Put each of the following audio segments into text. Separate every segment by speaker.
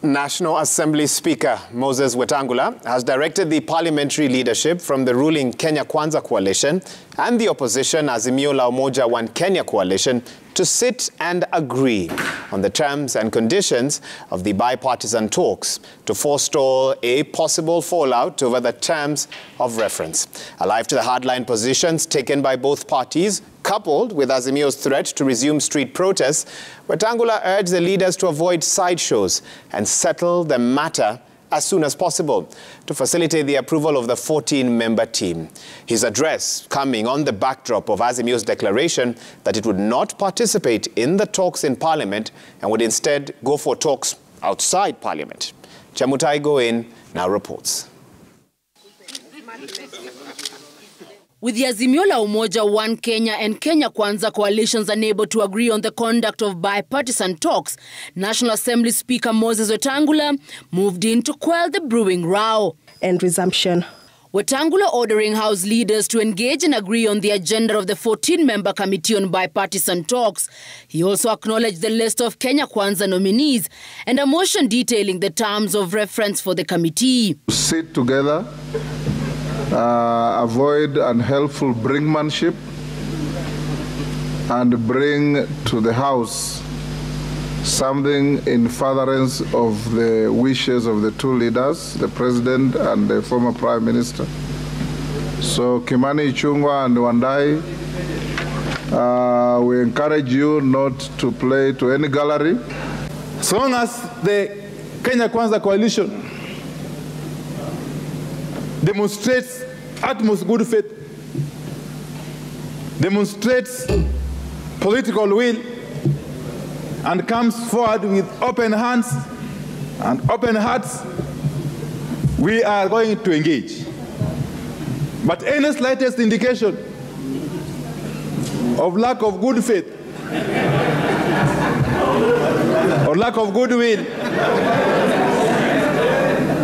Speaker 1: National Assembly Speaker Moses Wetangula has directed the parliamentary leadership from the ruling Kenya Kwanza coalition and the opposition Azimio la Umoja One Kenya coalition to sit and agree on the terms and conditions of the bipartisan talks to forestall a possible fallout over the terms of reference. Alive to the hardline positions taken by both parties, coupled with Azimio's threat to resume street protests, Wetangula urged the leaders to avoid sideshows and settle the matter as soon as possible to facilitate the approval of the 14-member team. His address coming on the backdrop of Azimio's declaration that it would not participate in the talks in Parliament and would instead go for talks outside Parliament. Chamutai Goin now reports.
Speaker 2: With the Azimio la Umoja One Kenya and Kenya Kwanza coalitions unable to agree on the conduct of bipartisan talks, National Assembly Speaker Moses Wetangula moved in to quell the brewing row.
Speaker 3: And resumption.
Speaker 2: Wetangula ordering House leaders to engage and agree on the agenda of the 14-member Committee on Bipartisan Talks. He also acknowledged the list of Kenya Kwanza nominees and a motion detailing the terms of reference for the committee.
Speaker 4: Sit together. Avoid unhelpful brinkmanship and bring to the House something in furtherance of the wishes of the two leaders, the President and the former Prime Minister. So Kimani Ichung'wah and Wandai, we encourage you not to play to any gallery.
Speaker 5: As long as the Kenya Kwanza coalition demonstrates utmost good faith, demonstrates political will, and comes forward with open hands and open hearts, we are going to engage. But any slightest indication of lack of good faith or lack of goodwill,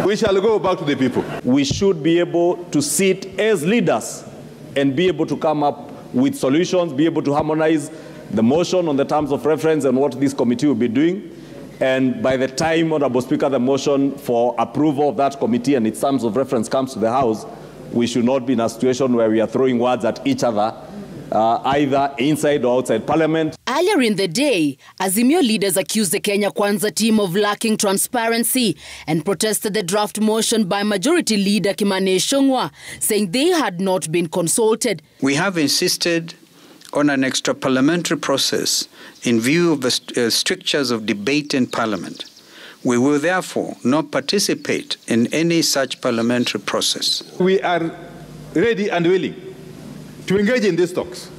Speaker 5: we shall go back to the people.
Speaker 6: We should be able to sit as leaders and be able to come up with solutions, be able to harmonize the motion on the terms of reference and what this committee will be doing. And by the time, Honorable Speaker, the motion for approval of that committee and its terms of reference comes to the House, we should not be in a situation where we are throwing words at each other, either inside or outside Parliament.
Speaker 2: Earlier in the day, Azimio leaders accused the Kenya Kwanza team of lacking transparency and protested the draft motion by Majority Leader Kimani Ichung'wah, saying they had not been consulted.
Speaker 7: We have insisted on an extra-parliamentary process in view of the strictures of debate in Parliament. We will therefore not participate in any such parliamentary process.
Speaker 5: We are ready and willing to engage in these talks,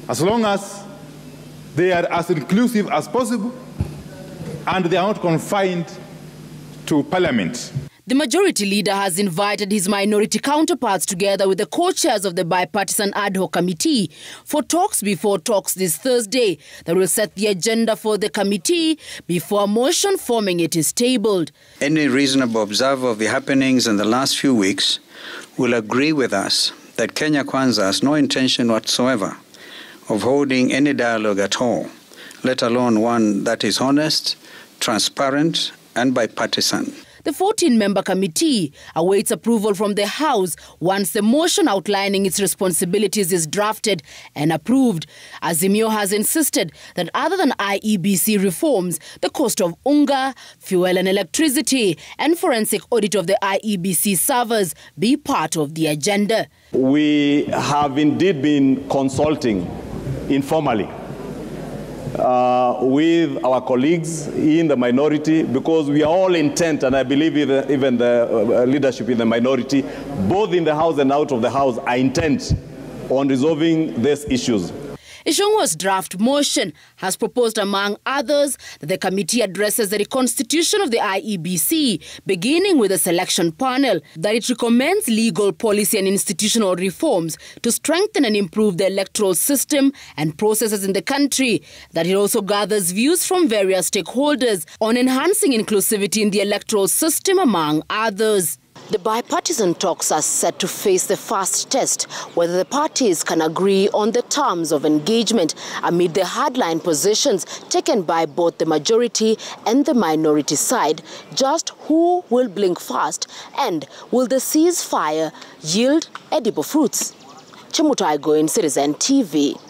Speaker 5: as long as they are as inclusive as possible and they are not confined to Parliament.
Speaker 2: The Majority Leader has invited his minority counterparts together with the co-chairs of the Bipartisan Ad Hoc Committee for talks before talks this Thursday that will set the agenda for the committee before a motion forming it is tabled.
Speaker 7: Any reasonable observer of the happenings in the last few weeks will agree with us that Kenya Kwanza has no intention whatsoever of holding any dialogue at all, let alone one that is honest, transparent, and bipartisan.
Speaker 2: The 14-member committee awaits approval from the House once the motion outlining its responsibilities is drafted and approved. Azimio has insisted that other than IEBC reforms, the cost of unga, fuel and electricity, and forensic audit of the IEBC servers be part of the agenda.
Speaker 6: We have indeed been consulting informally with our colleagues in the minority, because we are all intent, and I believe even the leadership in the minority, both in the House and out of the House, are intent on resolving these issues.
Speaker 2: Ichung'wah's draft motion has proposed, among others, that the committee addresses the reconstitution of the IEBC, beginning with a selection panel, that it recommends legal, policy and institutional reforms to strengthen and improve the electoral system and processes in the country, that it also gathers views from various stakeholders on enhancing inclusivity in the electoral system, among others. The bipartisan talks are set to face the first test, whether the parties can agree on the terms of engagement amid the hardline positions taken by both the majority and the minority side. Just who will blink first, and will the ceasefire yield edible fruits? Chemutaigo in Citizen TV.